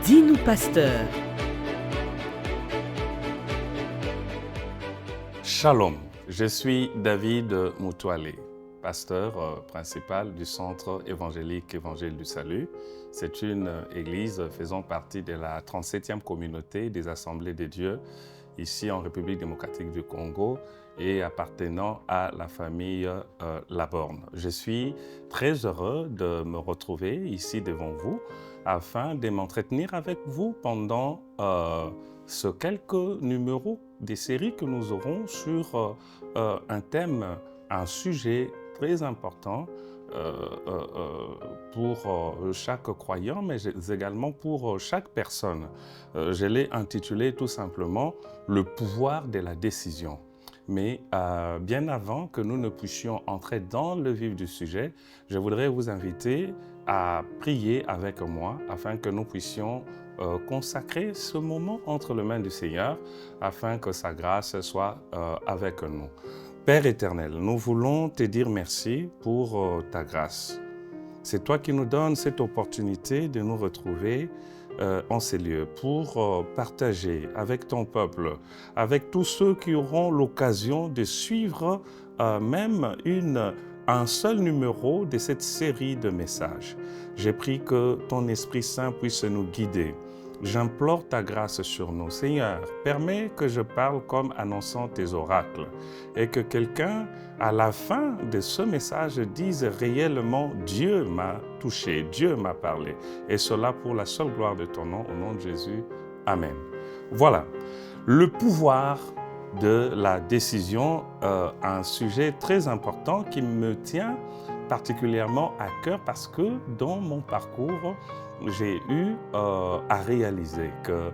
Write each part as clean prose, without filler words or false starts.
Dis-nous, pasteur. Shalom, je suis David Moutoualé, pasteur principal du Centre évangélique Évangile du Salut. C'est une église faisant partie de la 37e communauté des Assemblées de Dieu, ici en République démocratique du Congo et appartenant à la famille Laborne. Je suis très heureux de me retrouver ici devant vous afin de m'entretenir avec vous pendant ce quelques numéros des séries que nous aurons sur un thème, un sujet très important pour chaque croyant, mais également pour chaque personne. Je l'ai intitulé tout simplement « Le pouvoir de la décision ». Mais bien avant que nous ne puissions entrer dans le vif du sujet, je voudrais vous inviter à prier avec moi afin que nous puissions consacrer ce moment entre les mains du Seigneur afin que sa grâce soit avec nous. Père éternel, nous voulons te dire merci pour ta grâce. C'est toi qui nous donnes cette opportunité de nous retrouver en ces lieux pour partager avec ton peuple, avec tous ceux qui auront l'occasion de suivre même un seul numéro de cette série de messages. J'ai pris que ton Esprit Saint puisse nous guider. J'implore ta grâce sur nous. Seigneur, permets que je parle comme annonçant tes oracles et que quelqu'un, à la fin de ce message, dise réellement « Dieu m'a touché, Dieu m'a parlé ». Et cela pour la seule gloire de ton nom, au nom de Jésus. Amen. Voilà, le pouvoir de la décision, un sujet très important qui me tient particulièrement à cœur parce que dans mon parcours, j'ai eu à réaliser que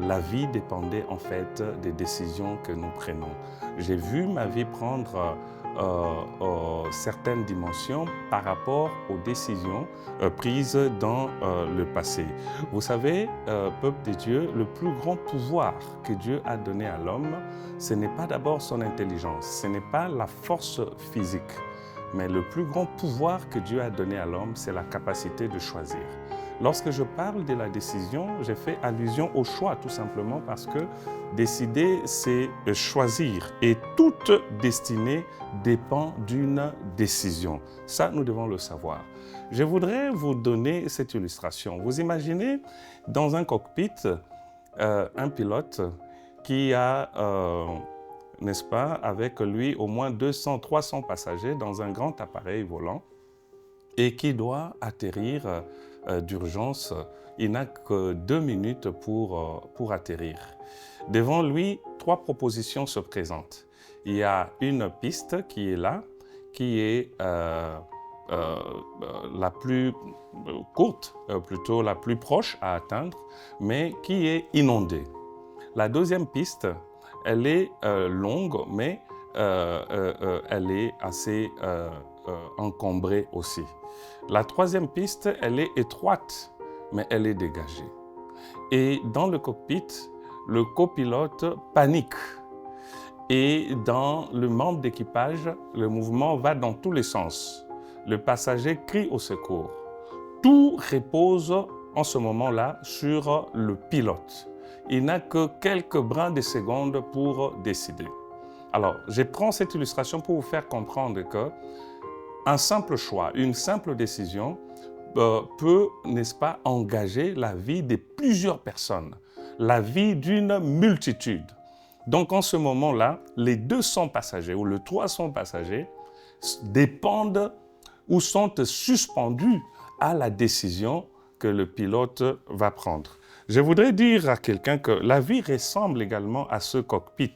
la vie dépendait en fait des décisions que nous prenons. J'ai vu ma vie prendre certaines dimensions par rapport aux décisions prises dans le passé. Vous savez, peuple de Dieu, le plus grand pouvoir que Dieu a donné à l'homme, ce n'est pas d'abord son intelligence, ce n'est pas la force physique, mais le plus grand pouvoir que Dieu a donné à l'homme, c'est la capacité de choisir. Lorsque je parle de la décision, j'ai fait allusion au choix, tout simplement parce que décider, c'est choisir. Et toute destinée dépend d'une décision. Ça, nous devons le savoir. Je voudrais vous donner cette illustration. Vous imaginez dans un cockpit, un pilote qui a, n'est-ce pas, avec lui au moins 200, 300 passagers dans un grand appareil volant et qui doit atterrir d'urgence. Il n'a que 2 minutes pour atterrir. Devant lui, 3 propositions se présentent. Il y a une piste qui est là, qui est la plus courte, plutôt la plus proche à atteindre, mais qui est inondée. La deuxième piste, elle est longue, mais elle est assez encombrée aussi. La troisième piste, elle est étroite, mais elle est dégagée. Et dans le cockpit, le copilote panique. Et dans le membre d'équipage, le mouvement va dans tous les sens. Le passager crie au secours. Tout repose en ce moment-là sur le pilote. Il n'a que quelques brins de secondes pour décider. Alors, je prends cette illustration pour vous faire comprendre que un simple choix, une simple décision peut, n'est-ce pas, engager la vie de plusieurs personnes, la vie d'une multitude. Donc, en ce moment-là, les 200 passagers ou les 300 passagers dépendent ou sont suspendus à la décision que le pilote va prendre. Je voudrais dire à quelqu'un que la vie ressemble également à ce cockpit.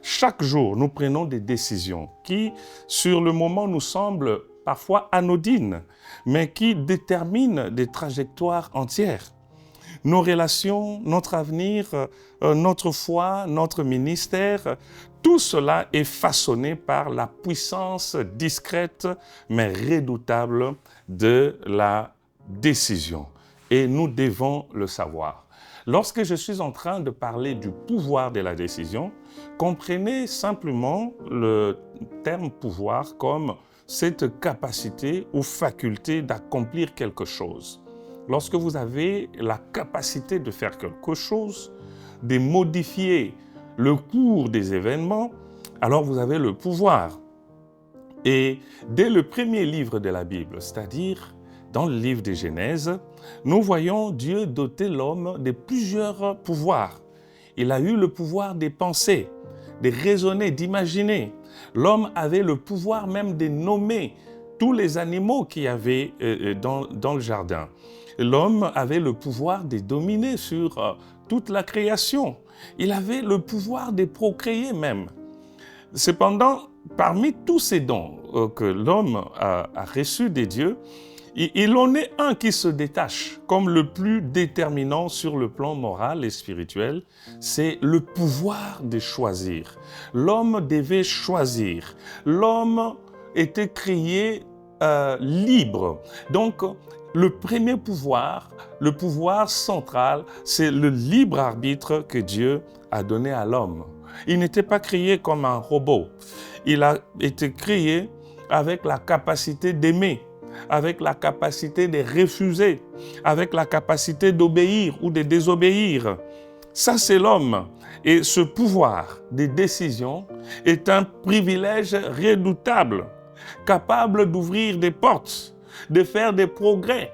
Chaque jour, nous prenons des décisions qui, sur le moment, nous semblent parfois anodines, mais qui déterminent des trajectoires entières. Nos relations, notre avenir, notre foi, notre ministère, tout cela est façonné par la puissance discrète mais redoutable de la décision. Et nous devons le savoir. Lorsque je suis en train de parler du pouvoir de la décision, comprenez simplement le terme pouvoir comme cette capacité ou faculté d'accomplir quelque chose. lorsque vous avez la capacité de faire quelque chose, de modifier le cours des événements, alors vous avez le pouvoir. Et dès le premier livre de la Bible, c'est-à-dire dans le livre de Genèse, nous voyons Dieu doter l'homme de plusieurs pouvoirs. Il a eu le pouvoir de penser, de raisonner, d'imaginer. L'homme avait le pouvoir même de nommer tous les animaux qu'il y avait dans le jardin. L'homme avait le pouvoir de dominer sur toute la création. Il avait le pouvoir de procréer même. Cependant, parmi tous ces dons que l'homme a reçus des dieux, il en est un qui se détache comme le plus déterminant sur le plan moral et spirituel, c'est le pouvoir de choisir. L'homme devait choisir. L'homme était créé libre. Donc, le premier pouvoir, le pouvoir central, c'est le libre arbitre que Dieu a donné à l'homme. Il n'était pas créé comme un robot. Il a été créé avec la capacité d'aimer, avec la capacité de refuser, avec la capacité d'obéir ou de désobéir. Ça, c'est l'homme. Et ce pouvoir de décision est un privilège redoutable, capable d'ouvrir des portes, de faire des progrès.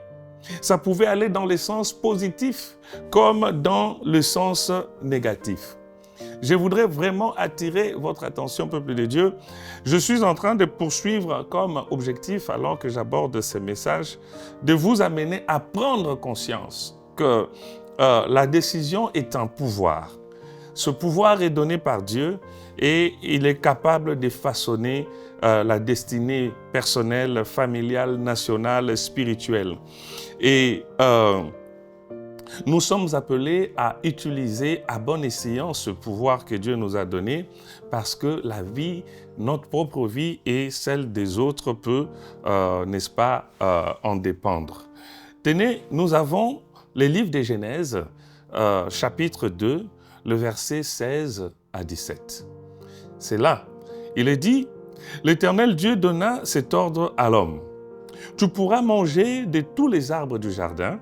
Ça pouvait aller dans le sens positif comme dans le sens négatif. Je voudrais vraiment attirer votre attention, peuple de Dieu. Je suis en train de poursuivre comme objectif, alors que j'aborde ces messages, de vous amener à prendre conscience que la décision est un pouvoir. Ce pouvoir est donné par Dieu et il est capable de façonner la destinée personnelle, familiale, nationale, spirituelle. Et nous sommes appelés à utiliser à bon escient ce pouvoir que Dieu nous a donné parce que la vie, notre propre vie et celle des autres peut, n'est-ce pas, en dépendre. Tenez, nous avons le livre de Genèse, chapitre 2, le verset 16 à 17. C'est là, il est dit, « L'Éternel Dieu donna cet ordre à l'homme. Tu pourras manger de tous les arbres du jardin,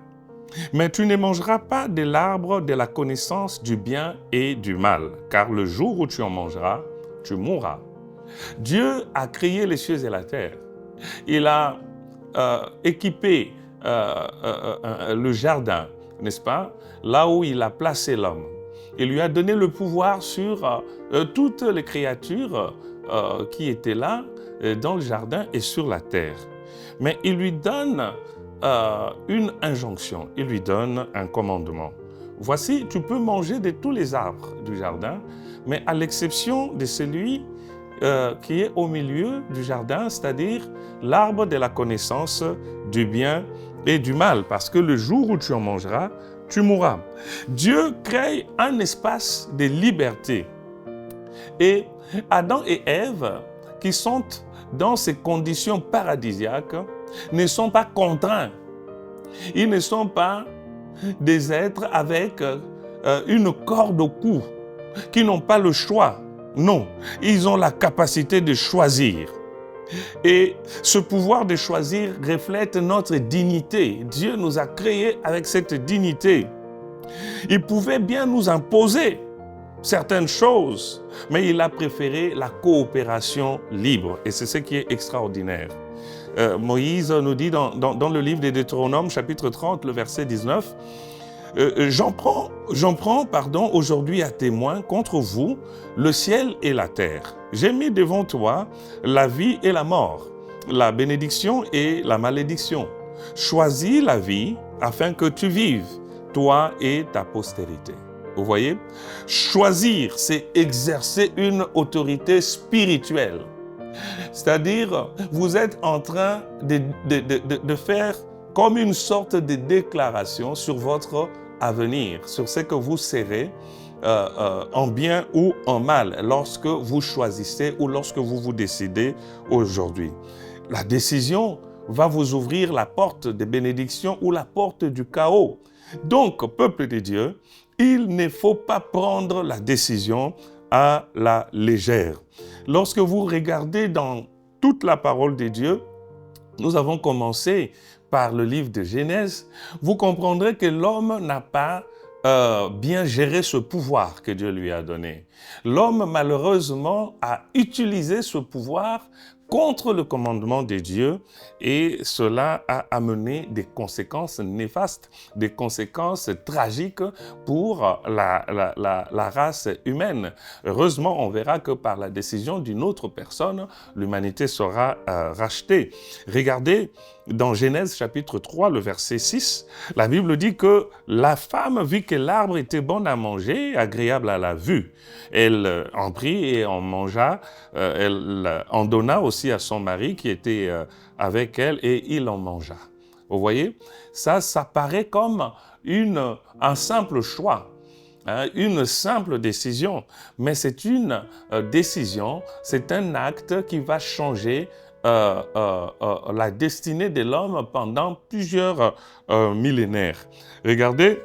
mais tu ne mangeras pas de l'arbre de la connaissance du bien et du mal, car le jour où tu en mangeras, tu mourras. » Dieu a créé les cieux et la terre. Il a équipé le jardin, n'est-ce pas, là où il a placé l'homme. Il lui a donné le pouvoir sur toutes les créatures qui étaient là, dans le jardin et sur la terre. Mais il lui donne une injonction, il lui donne un commandement. Voici, tu peux manger de tous les arbres du jardin, mais à l'exception de celui qui est au milieu du jardin, c'est-à-dire l'arbre de la connaissance du bien et du mal, parce que le jour où tu en mangeras, tu mourras. Dieu crée un espace de liberté. Et Adam et Ève, qui sont dans ces conditions paradisiaques, ne sont pas contraints. Ils ne sont pas des êtres avec une corde au cou, qui n'ont pas le choix. Non, ils ont la capacité de choisir. Et ce pouvoir de choisir reflète notre dignité. Dieu nous a créés avec cette dignité. Il pouvait bien nous imposer certaines choses, mais il a préféré la coopération libre. Et c'est ce qui est extraordinaire. Moïse nous dit dans le livre des Deutéronomes, chapitre 30, le verset 19, J'en prends aujourd'hui à témoin contre vous le ciel et la terre. J'ai mis devant toi la vie et la mort, la bénédiction et la malédiction. Choisis la vie afin que tu vives, toi et ta postérité. » Vous voyez? Choisir, c'est exercer une autorité spirituelle. C'est-à-dire, vous êtes en train de faire comme une sorte de déclaration sur votre avenir, sur ce que vous serez en bien ou en mal, lorsque vous choisissez ou lorsque vous vous décidez aujourd'hui. La décision va vous ouvrir la porte des bénédictions ou la porte du chaos. Donc, peuple de Dieu, il ne faut pas prendre la décision à la légère. Lorsque vous regardez dans toute la parole de Dieu, nous avons commencé par le livre de Genèse, vous comprendrez que l'homme n'a pas bien géré ce pouvoir que Dieu lui a donné. L'homme, malheureusement, a utilisé ce pouvoir contre le commandement de Dieu et cela a amené des conséquences néfastes, des conséquences tragiques pour la race humaine. Heureusement, on verra que par la décision d'une autre personne, l'humanité sera rachetée. Regardez, dans Genèse chapitre 3, le verset 6, la Bible dit que la femme vit que l'arbre était bon à manger, agréable à la vue. Elle en prit et en mangea, elle en donna aussi à son mari qui était avec elle et il en mangea. Vous voyez, ça paraît comme un simple choix. Une simple décision, mais c'est une décision, c'est un acte qui va changer la destinée de l'homme pendant plusieurs millénaires. Regardez,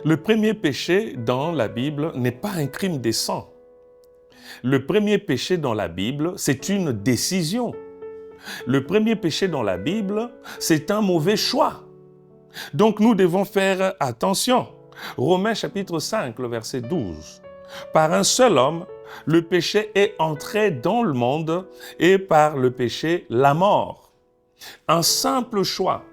le premier péché dans la Bible n'est pas un crime des sang. Le premier péché dans la Bible, c'est une décision. Le premier péché dans la Bible, c'est un mauvais choix. Donc nous devons faire attention. Romains chapitre 5, le verset 12. Par un seul homme, le péché est entré dans le monde et par le péché, la mort. Un simple choix.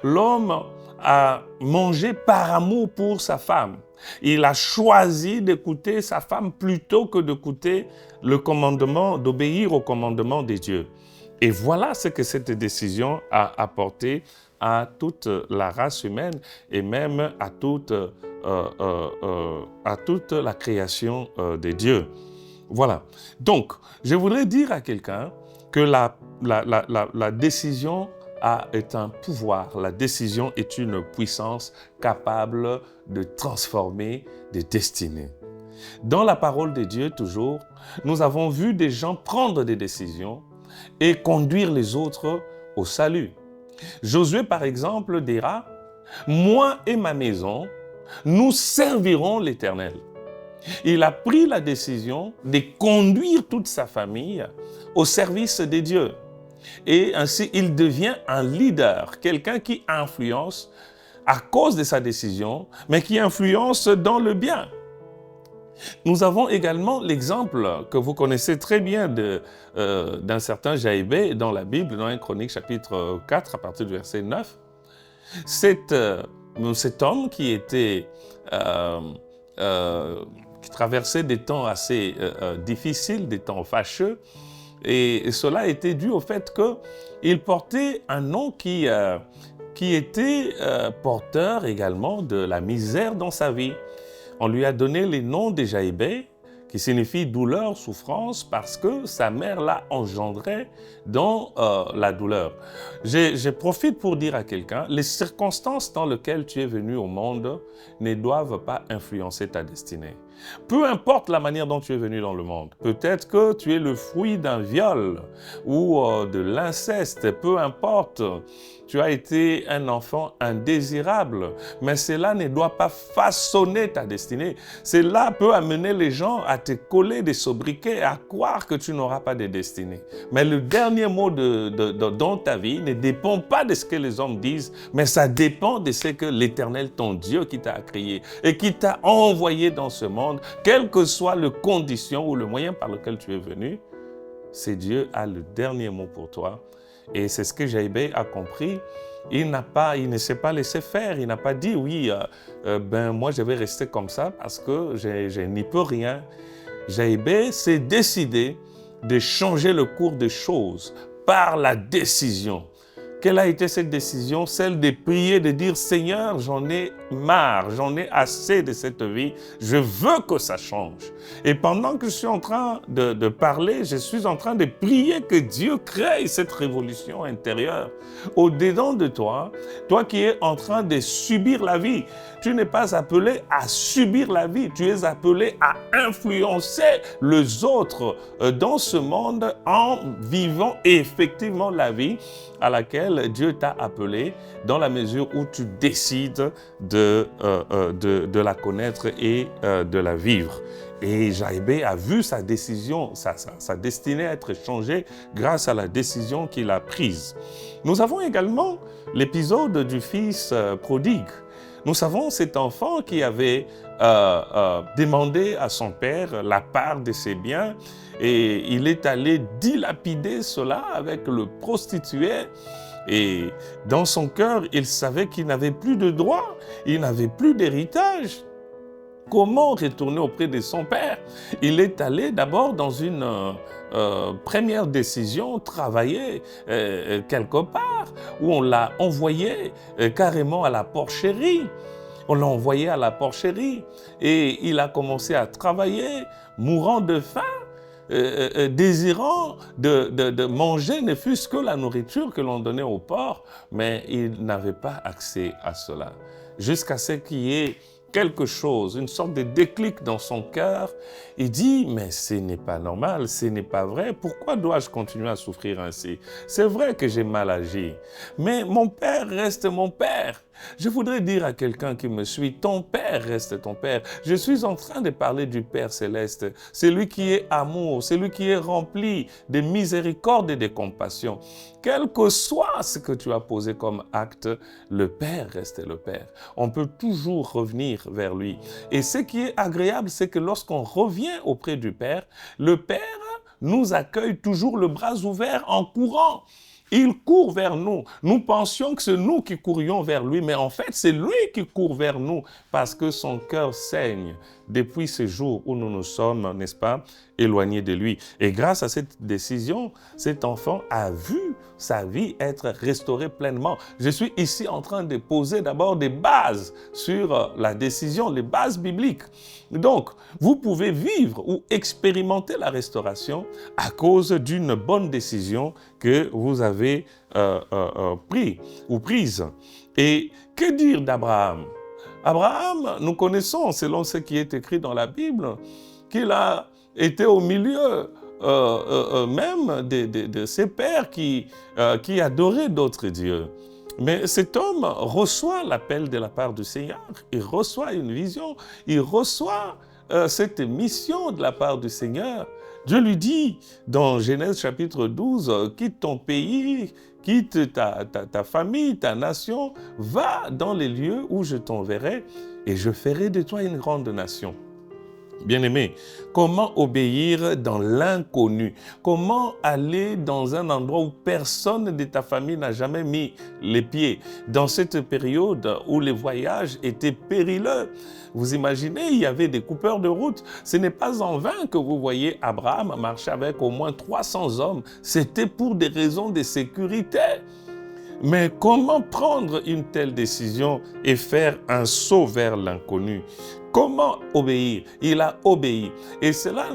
L'homme a mangé par amour pour sa femme. Il a choisi d'écouter sa femme plutôt que d'écouter le commandement, d'obéir au commandement de Dieu. Et voilà ce que cette décision a apporté à toute la race humaine et même à toute la création de Dieu. Voilà. Donc, je voudrais dire à quelqu'un que la décision est un pouvoir. La décision est une puissance capable de transformer des destinées. Dans la parole de Dieu, toujours, nous avons vu des gens prendre des décisions et conduire les autres au salut. Josué, par exemple, dira « Moi et ma maison, nous servirons l'Éternel ». Il a pris la décision de conduire toute sa famille au service de Dieu. Et ainsi, il devient un leader, quelqu'un qui influence à cause de sa décision, mais qui influence dans le bien. Nous avons également l'exemple que vous connaissez très bien d'un certain Jaïbé dans la Bible, dans 1 Chronique chapitre 4, à partir du verset 9. Cet homme qui traversait des temps assez difficiles, des temps fâcheux, et cela était dû au fait qu'il portait un nom qui était porteur également de la misère dans sa vie. On lui a donné les noms de Jaïbé, qui signifie douleur, souffrance, parce que sa mère l'a engendré dans la douleur. Je profite pour dire à quelqu'un, les circonstances dans lesquelles tu es venu au monde ne doivent pas influencer ta destinée. Peu importe la manière dont tu es venu dans le monde, peut-être que tu es le fruit d'un viol ou de l'inceste, peu importe, tu as été un enfant indésirable, mais cela ne doit pas façonner ta destinée. Cela peut amener les gens à te coller des sobriquets, à croire que tu n'auras pas de destinée. Mais le dernier mot dans ta vie ne dépend pas de ce que les hommes disent, mais ça dépend de ce que l'Éternel, ton Dieu, qui t'a créé et qui t'a envoyé dans ce monde, quelles que soient les conditions ou le moyen par lequel tu es venu, c'est Dieu a le dernier mot pour toi. Et c'est ce que Jaïbé a compris. Il ne s'est pas laissé faire. Il n'a pas dit, oui, moi je vais rester comme ça parce que je n'y peux rien. Jaïbé s'est décidé de changer le cours des choses par la décision. Quelle a été cette décision? Celle de prier, de dire « Seigneur, j'en ai marre, j'en ai assez de cette vie, je veux que ça change. » Et pendant que je suis en train de parler, je suis en train de prier que Dieu crée cette révolution intérieure. Au-dedans de toi, toi qui es en train de subir la vie, tu n'es pas appelé à subir la vie, tu es appelé à influencer les autres dans ce monde en vivant effectivement la vie à laquelle Dieu t'a appelé dans la mesure où tu décides de la connaître et de la vivre. Et Jaïbé a vu sa décision, sa destinée à être changée grâce à la décision qu'il a prise. Nous avons également l'épisode du fils prodigue. Nous savons cet enfant qui avait demandé à son père la part de ses biens et il est allé dilapider cela avec le prostitué. Et dans son cœur, il savait qu'il n'avait plus de droit, il n'avait plus d'héritage. Comment retourner auprès de son père? Il est allé d'abord dans une première décision, travailler quelque part, où on l'a envoyé carrément à la porcherie. On l'a envoyé à la porcherie et il a commencé à travailler, mourant de faim, désirant de manger ne fût-ce que la nourriture que l'on donnait au porc, mais il n'avait pas accès à cela. Jusqu'à ce qu'il y ait quelque chose, une sorte de déclic dans son cœur, il dit « mais ce n'est pas normal, ce n'est pas vrai, pourquoi dois-je continuer à souffrir ainsi? C'est vrai que j'ai mal agi, mais mon père reste mon père. » Je voudrais dire à quelqu'un qui me suit, ton Père reste ton Père. Je suis en train de parler du Père céleste. C'est lui qui est amour, c'est lui qui est rempli de miséricorde et de compassion. Quel que soit ce que tu as posé comme acte, le Père reste le Père. On peut toujours revenir vers lui. Et ce qui est agréable, c'est que lorsqu'on revient auprès du Père, le Père nous accueille toujours le bras ouvert en courant. Il court vers nous. Nous pensions que c'est nous qui courions vers lui, mais en fait, c'est lui qui court vers nous parce que son cœur saigne depuis ce jour où nous nous sommes, n'est-ce pas, éloignés de lui. Et grâce à cette décision, cet enfant a vu sa vie être restaurée pleinement. Je suis ici en train de poser d'abord des bases sur la décision, les bases bibliques. Donc, vous pouvez vivre ou expérimenter la restauration à cause d'une bonne décision que vous avez prise. Et que dire d'Abraham? Abraham, nous connaissons, selon ce qui est écrit dans la Bible, qu'il a été au milieu même de ses pères qui adoraient d'autres dieux. Mais cet homme reçoit l'appel de la part du Seigneur, il reçoit une vision, il reçoit cette mission de la part du Seigneur. Dieu lui dit dans Genèse chapitre 12, « Quitte ton pays, quitte ta famille, ta nation, va dans les lieux où je t'enverrai et je ferai de toi une grande nation. » Bien-aimé, comment obéir dans l'inconnu? Comment aller dans un endroit où personne de ta famille n'a jamais mis les pieds? Dans cette période où les voyages étaient périlleux, vous imaginez, il y avait des coupeurs de route. Ce n'est pas en vain que vous voyez Abraham marcher avec au moins 300 hommes. C'était pour des raisons de sécurité. Mais comment prendre une telle décision et faire un saut vers l'inconnu? Comment obéir? Il a obéi. Et cela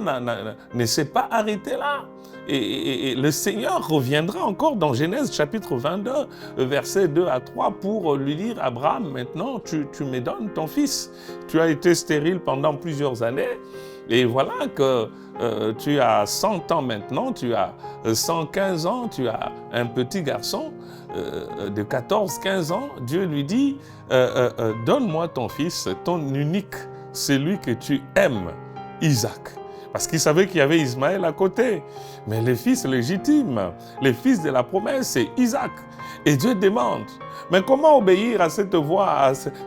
ne s'est pas arrêté là. Et le Seigneur reviendra encore dans Genèse chapitre 22, versets 2 à 3, pour lui dire, Abraham, maintenant tu me donnes ton fils. Tu as été stérile pendant plusieurs années. Et voilà que tu as 100 ans maintenant, tu as 115 ans, tu as un petit garçon de 14-15 ans. Dieu lui dit, donne-moi ton fils, ton unique, celui que tu aimes, Isaac. Parce qu'il savait qu'il y avait Ismaël à côté. Mais le fils légitime, le fils de la promesse, c'est Isaac. Et Dieu demande, mais comment obéir à cette voix,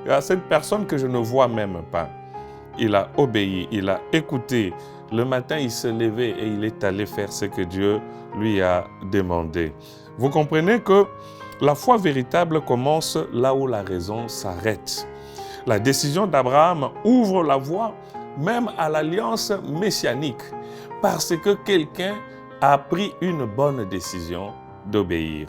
à cette personne que je ne vois même pas? Il a obéi, il a écouté. Le matin, il s'est levé et il est allé faire ce que Dieu lui a demandé. Vous comprenez que la foi véritable commence là où la raison s'arrête. La décision d'Abraham ouvre la voie même à l'alliance messianique parce que quelqu'un a pris une bonne décision d'obéir.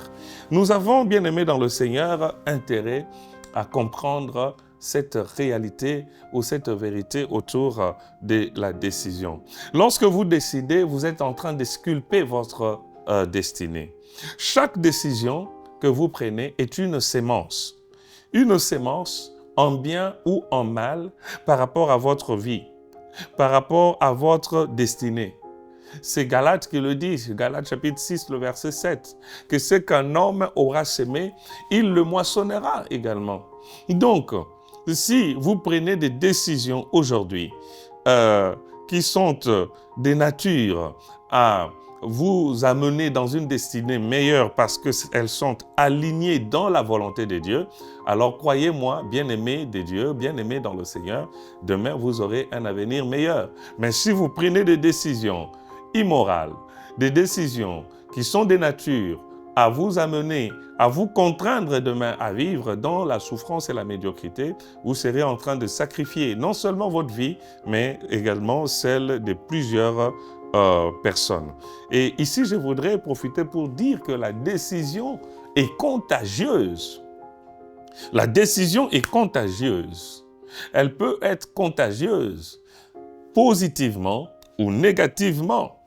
Nous avons, bien aimés dans le Seigneur, intérêt à comprendre cette réalité ou cette vérité autour de la décision. Lorsque vous décidez, vous êtes en train de sculpter votre destinée. Chaque décision que vous prenez est une sémence. Une sémence en bien ou en mal par rapport à votre vie, par rapport à votre destinée. C'est Galates qui le dit, Galates chapitre 6, le verset 7, que ce qu'un homme aura semé, il le moissonnera également. Donc, si vous prenez des décisions aujourd'hui qui sont de nature à vous amener dans une destinée meilleure parce qu'elles sont alignées dans la volonté de Dieu, alors croyez-moi, bien-aimés de Dieu, bien-aimés dans le Seigneur, demain vous aurez un avenir meilleur. Mais si vous prenez des décisions immorales, des décisions qui sont de nature à vous amener, à vous contraindre demain à vivre dans la souffrance et la médiocrité, vous serez en train de sacrifier non seulement votre vie, mais également celle de plusieurs personnes. Et ici, je voudrais profiter pour dire que la décision est contagieuse. La décision est contagieuse. Elle peut être contagieuse positivement ou négativement.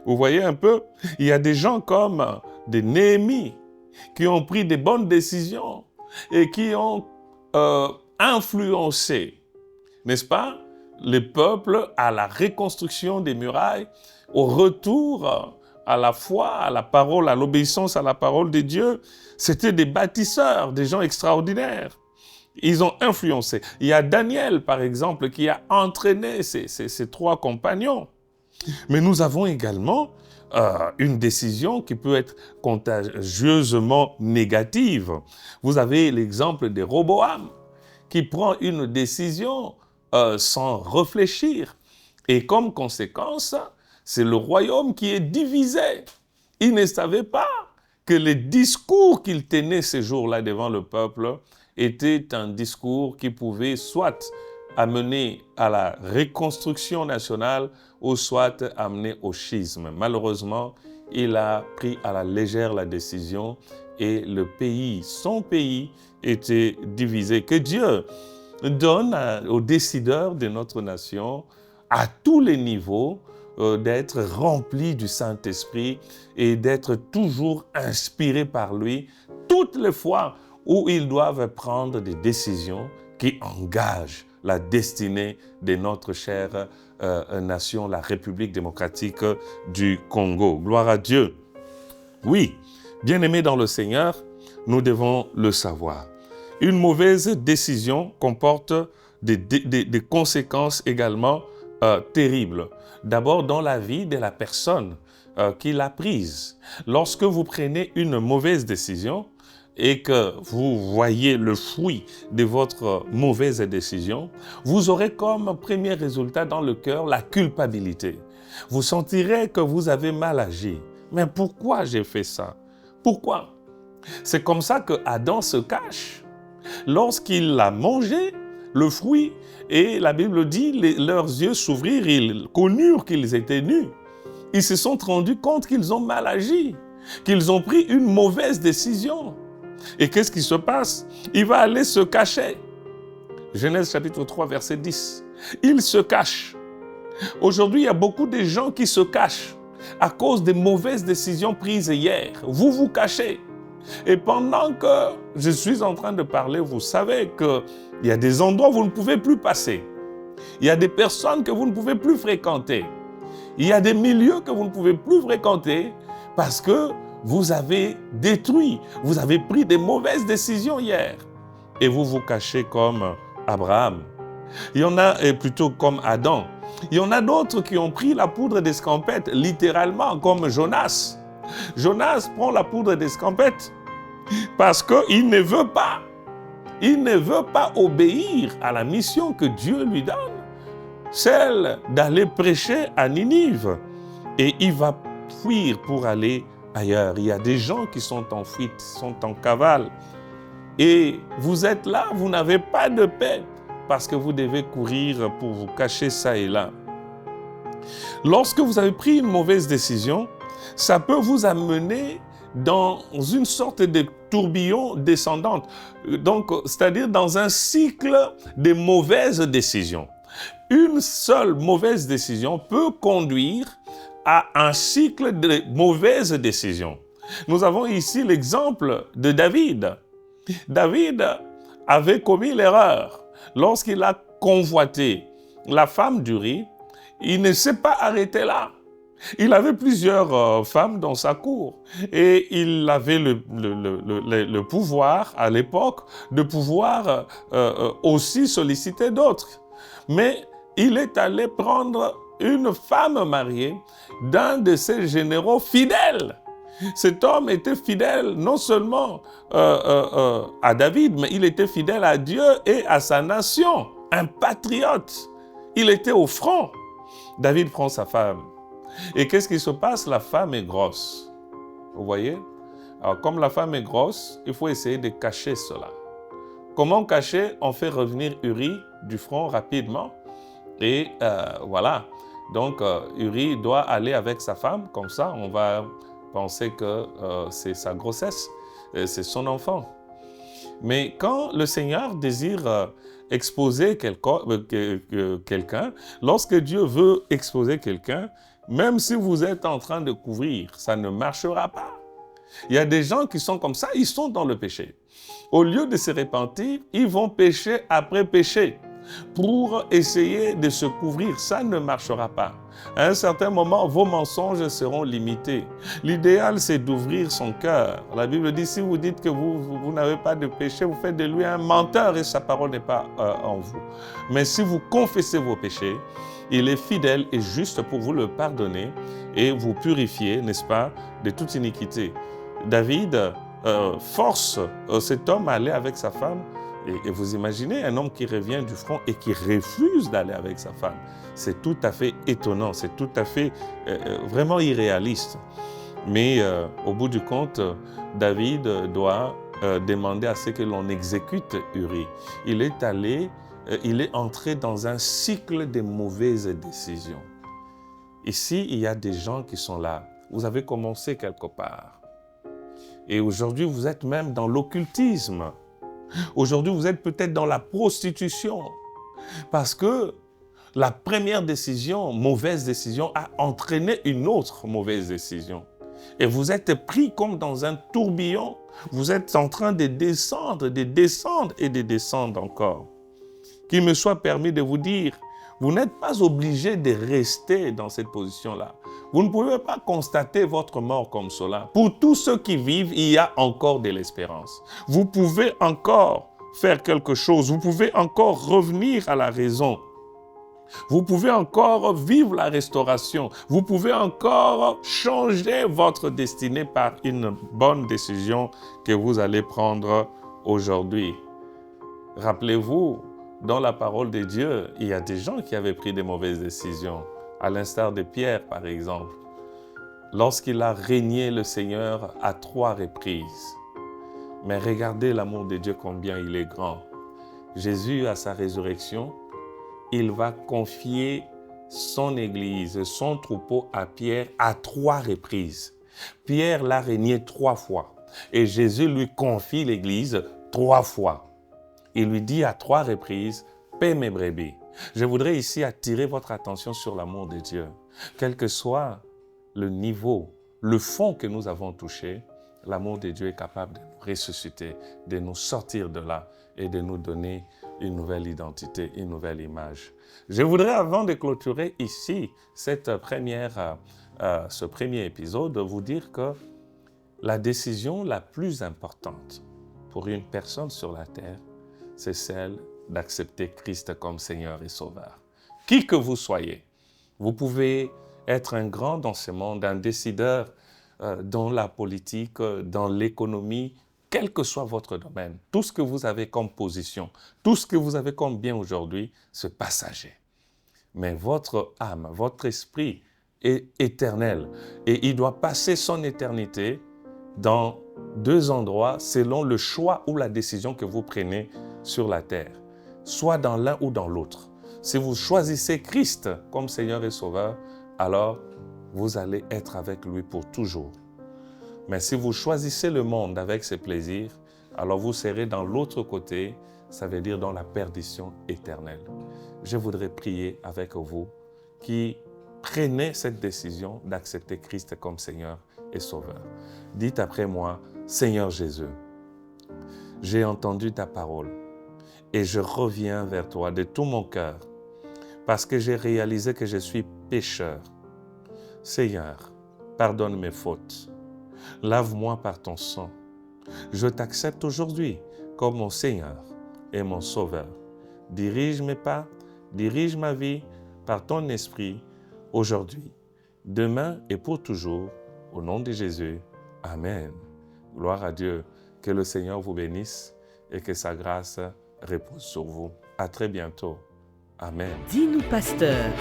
Vous voyez un peu, il y a des gens comme des Néhémie qui ont pris des bonnes décisions et qui ont influencé, n'est-ce pas, les peuples à la reconstruction des murailles, au retour à la foi, à la parole, à l'obéissance à la parole de Dieu. C'était des bâtisseurs, des gens extraordinaires. Ils ont influencé. Il y a Daniel, par exemple, qui a entraîné ses trois compagnons. Mais nous avons également une décision qui peut être contagieusement négative. Vous avez l'exemple de Roboam, qui prend une décision sans réfléchir. Et comme conséquence, c'est le royaume qui est divisé. Il ne savait pas que les discours qu'il tenait ces jours-là devant le peuple étaient un discours qui pouvait soit amener à la reconstruction nationale ou soit amener au schisme. Malheureusement, il a pris à la légère la décision et le pays, son pays, était divisé. Que Dieu donne aux décideurs de notre nation, à tous les niveaux, d'être remplis du Saint-Esprit et d'être toujours inspirés par lui, toutes les fois où ils doivent prendre des décisions qui engagent la destinée de notre chère nation, la République démocratique du Congo. Gloire à Dieu. Oui, bien-aimés dans le Seigneur, nous devons le savoir. Une mauvaise décision comporte des conséquences également terribles. D'abord dans la vie de la personne qui l'a prise. Lorsque vous prenez une mauvaise décision et que vous voyez le fruit de votre mauvaise décision, vous aurez comme premier résultat dans le cœur la culpabilité. Vous sentirez que vous avez mal agi. Mais pourquoi j'ai fait ça? Pourquoi? C'est comme ça que Adam se cache. Lorsqu'il a mangé le fruit, et la Bible dit, leurs yeux s'ouvrirent, ils connurent qu'ils étaient nus. Ils se sont rendus compte qu'ils ont mal agi, qu'ils ont pris une mauvaise décision. Et qu'est-ce qui se passe? Il va aller se cacher. Genèse chapitre 3, verset 10. Il se cache. Aujourd'hui, il y a beaucoup de gens qui se cachent à cause des mauvaises décisions prises hier. Vous vous cachez. Et pendant que je suis en train de parler, vous savez qu'il y a des endroits où vous ne pouvez plus passer. Il y a des personnes que vous ne pouvez plus fréquenter. Il y a des milieux que vous ne pouvez plus fréquenter parce que vous avez détruit, vous avez pris des mauvaises décisions hier. Et vous vous cachez comme Abraham. Il y en a, et plutôt comme Adam. Il y en a d'autres qui ont pris la poudre d'escampette, littéralement, comme Jonas. Jonas prend la poudre d'escampette parce qu'il ne veut pas. Il ne veut pas obéir à la mission que Dieu lui donne, celle d'aller prêcher à Ninive. Et il va fuir pour aller ailleurs. Il y a des gens qui sont en fuite, sont en cavale. Et vous êtes là, vous n'avez pas de paix parce que vous devez courir pour vous cacher ça et là. Lorsque vous avez pris une mauvaise décision, ça peut vous amener dans une sorte de tourbillon descendante. Donc, c'est-à-dire dans un cycle de mauvaises décisions. Une seule mauvaise décision peut conduire à un cycle de mauvaises décisions. Nous avons ici l'exemple de David. David avait commis l'erreur. Lorsqu'il a convoité la femme d'Uri, il ne s'est pas arrêté là. Il avait plusieurs femmes dans sa cour et il avait le pouvoir à l'époque de pouvoir aussi solliciter d'autres. Mais il est allé prendre une femme mariée d'un de ses généraux fidèles. Cet homme était fidèle non seulement à David, mais il était fidèle à Dieu et à sa nation. Un patriote. Il était au front. David prend sa femme. Et qu'est-ce qui se passe? La femme est grosse. Vous voyez? Alors, comme la femme est grosse, il faut essayer de cacher cela. Comment cacher? On fait revenir Uri du front rapidement. Et voilà. Donc, Uri doit aller avec sa femme. Comme ça, on va penser que c'est sa grossesse, c'est son enfant. Mais quand le Seigneur désire exposer quelqu'un, lorsque Dieu veut exposer quelqu'un, même si vous êtes en train de couvrir, ça ne marchera pas. Il y a des gens qui sont comme ça, ils sont dans le péché. Au lieu de se repentir, ils vont pécher après péché pour essayer de se couvrir. Ça ne marchera pas. À un certain moment, vos mensonges seront limités. L'idéal, c'est d'ouvrir son cœur. La Bible dit, si vous dites que vous n'avez pas de péché, vous faites de lui un menteur et sa parole n'est pas en vous. Mais si vous confessez vos péchés, il est fidèle et juste pour vous le pardonner et vous purifier, n'est-ce pas, de toute iniquité. David force cet homme à aller avec sa femme. Et vous imaginez un homme qui revient du front et qui refuse d'aller avec sa femme. C'est tout à fait étonnant, c'est tout à fait vraiment irréaliste. Mais au bout du compte, David doit demander à ce que l'on exécute Uri. Il est entré dans un cycle de mauvaises décisions. Ici, il y a des gens qui sont là. Vous avez commencé quelque part. Et aujourd'hui, vous êtes même dans l'occultisme. Aujourd'hui, vous êtes peut-être dans la prostitution parce que la première décision, mauvaise décision, a entraîné une autre mauvaise décision. Et vous êtes pris comme dans un tourbillon. Vous êtes en train de descendre et de descendre encore. Qu'il me soit permis de vous dire, vous n'êtes pas obligé de rester dans cette position-là. Vous ne pouvez pas constater votre mort comme cela. Pour tous ceux qui vivent, il y a encore de l'espérance. Vous pouvez encore faire quelque chose. Vous pouvez encore revenir à la raison. Vous pouvez encore vivre la restauration. Vous pouvez encore changer votre destinée par une bonne décision que vous allez prendre aujourd'hui. Rappelez-vous, dans la parole de Dieu, il y a des gens qui avaient pris des mauvaises décisions. À l'instar de Pierre, par exemple, lorsqu'il a régné le Seigneur à 3 reprises. Mais regardez l'amour de Dieu, combien il est grand. Jésus, à sa résurrection, il va confier son Église, son troupeau à Pierre à 3 reprises. Pierre l'a régné 3 fois et Jésus lui confie l'Église 3 fois. Il lui dit à 3 reprises, « Paix mes brebis ». Je voudrais ici attirer votre attention sur l'amour de Dieu. Quel que soit le niveau, le fond que nous avons touché, l'amour de Dieu est capable de nous ressusciter, de nous sortir de là et de nous donner une nouvelle identité, une nouvelle image. Je voudrais, avant de clôturer ici ce premier épisode, vous dire que la décision la plus importante pour une personne sur la terre, c'est celle d'accepter Christ comme Seigneur et Sauveur. Qui que vous soyez, vous pouvez être un grand dans ce monde, un décideur dans la politique, dans l'économie, quel que soit votre domaine. Tout ce que vous avez comme position, tout ce que vous avez comme bien aujourd'hui, c'est passager. Mais votre âme, votre esprit est éternel et il doit passer son éternité dans 2 endroits selon le choix ou la décision que vous prenez sur la terre, soit dans l'un ou dans l'autre. Si vous choisissez Christ comme Seigneur et Sauveur, alors vous allez être avec lui pour toujours. Mais si vous choisissez le monde avec ses plaisirs, alors vous serez dans l'autre côté, ça veut dire dans la perdition éternelle. Je voudrais prier avec vous qui prenez cette décision d'accepter Christ comme Seigneur et Sauveur. Dites après moi, Seigneur Jésus, j'ai entendu ta parole et je reviens vers toi de tout mon cœur parce que j'ai réalisé que je suis pécheur. Seigneur, pardonne mes fautes. Lave-moi par ton sang. Je t'accepte aujourd'hui comme mon Seigneur et mon Sauveur. Dirige mes pas, dirige ma vie par ton esprit aujourd'hui, demain et pour toujours, au nom de Jésus. Amen. Gloire à Dieu. Que le Seigneur vous bénisse et que sa grâce repose sur vous. À très bientôt. Amen. Dis-nous, pasteur.